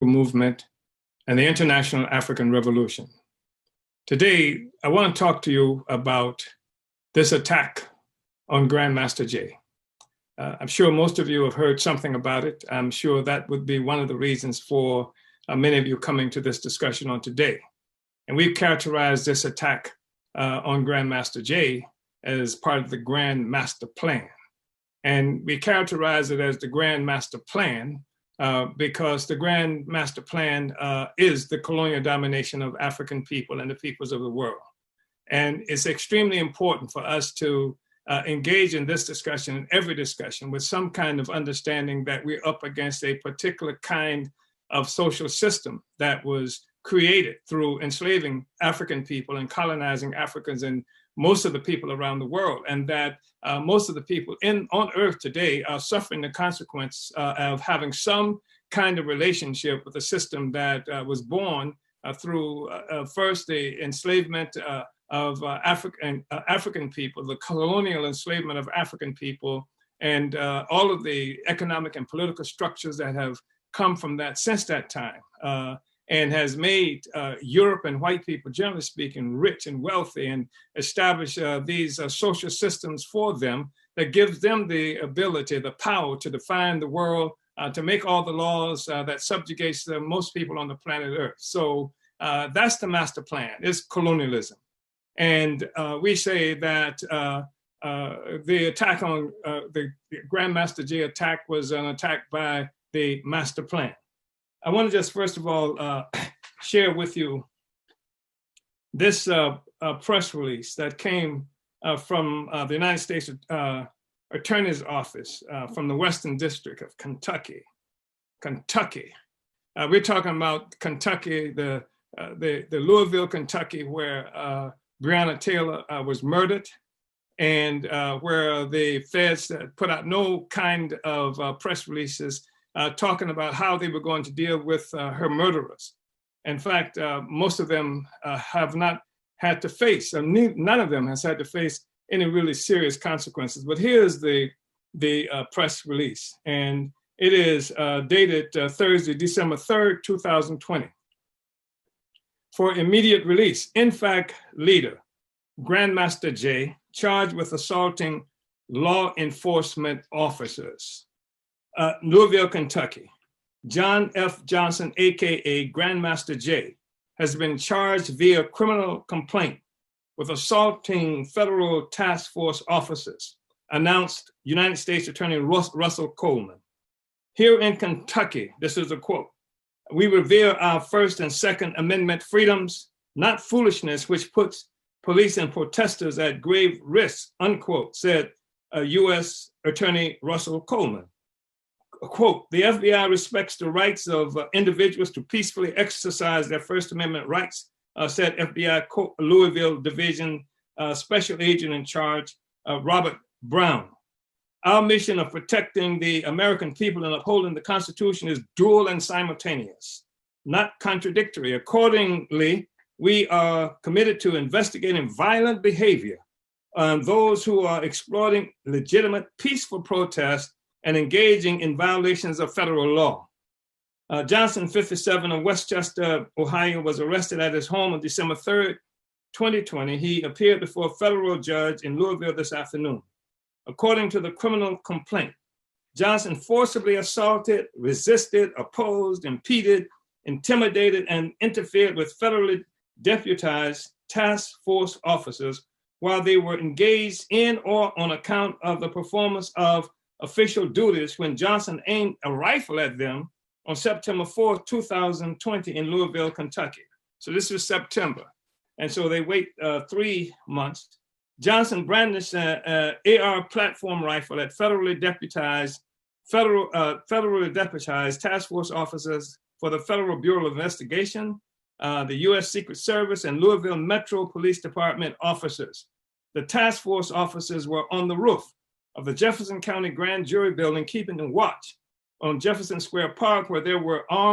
movement, and the International African Revolution. Today, I want to talk to you about this attack on Grandmaster Jay. I'm sure most of you have heard something about it. I'm sure that would be one of the reasons for many of you coming to this discussion on today. And we've characterized this attack on Grandmaster Jay as part of the Grand Master Plan. And we characterize it as the Grand Master Plan because the Grand Master Plan is the colonial domination of African people and the peoples of the world. And it's extremely important for us to engage in this discussion, in every discussion, with some kind of understanding that we're up against a particular kind of social system that was created through enslaving African people and colonizing Africans and most of the people around the world, and that most of the people on Earth today are suffering the consequence of having some kind of relationship with a system that was born through first the enslavement of African people, the colonial enslavement of African people, and all of the economic and political structures that have come from that since that time. And has made Europe and white people, generally speaking, rich and wealthy, and established these social systems for them that gives them the ability, the power to define the world, to make all the laws that subjugates most people on the planet Earth. So that's the master plan, it's colonialism. And we say that the attack on the Grandmaster Jay attack was an attack by the master plan. I want to just first of all share with you this press release that came from the United States Attorney's Office from the Western District of Kentucky. We're talking about Kentucky, the Louisville, Kentucky, where Breonna Taylor was murdered, and where the feds put out no kind of press releases talking about how they were going to deal with her murderers. In fact, most of them have not had to face, none of them has had to face any really serious consequences. But here's the press release, and it is dated Thursday, December 3rd, 2020. For immediate release, in fact, leader, Grandmaster Jay, charged with assaulting law enforcement officers. Louisville, Kentucky. John F. Johnson, AKA Grandmaster Jay, has been charged via criminal complaint with assaulting federal task force officers, announced United States Attorney Russell Coleman. Here in Kentucky, this is a quote, "We revere our First and Second Amendment freedoms, not foolishness which puts police and protesters at grave risk," unquote, said U.S. Attorney Russell Coleman. Quote, "The FBI respects the rights of individuals to peacefully exercise their First Amendment rights," said FBI Louisville Division Special Agent in charge, Robert Brown. "Our mission of protecting the American people and upholding the Constitution is dual and simultaneous, not contradictory. Accordingly, we are committed to investigating violent behavior on those who are exploiting legitimate peaceful protest and engaging in violations of federal law." Johnson, 57, of Westchester, Ohio, was arrested at his home on December 3rd, 2020. He appeared before a federal judge in Louisville this afternoon. According to the criminal complaint, Johnson forcibly assaulted, resisted, opposed, impeded, intimidated, and interfered with federally deputized task force officers while they were engaged in or on account of the performance of official duties when Johnson aimed a rifle at them on September 4th, 2020 in Louisville, Kentucky. So this was September. And so they wait 3 months. Johnson brandished an AR platform rifle at federally deputized task force officers for the Federal Bureau of Investigation, the U.S. Secret Service, and Louisville Metro Police Department officers. The task force officers were on the roof of the Jefferson County Grand Jury Building, keeping watch on Jefferson Square Park, where there were armed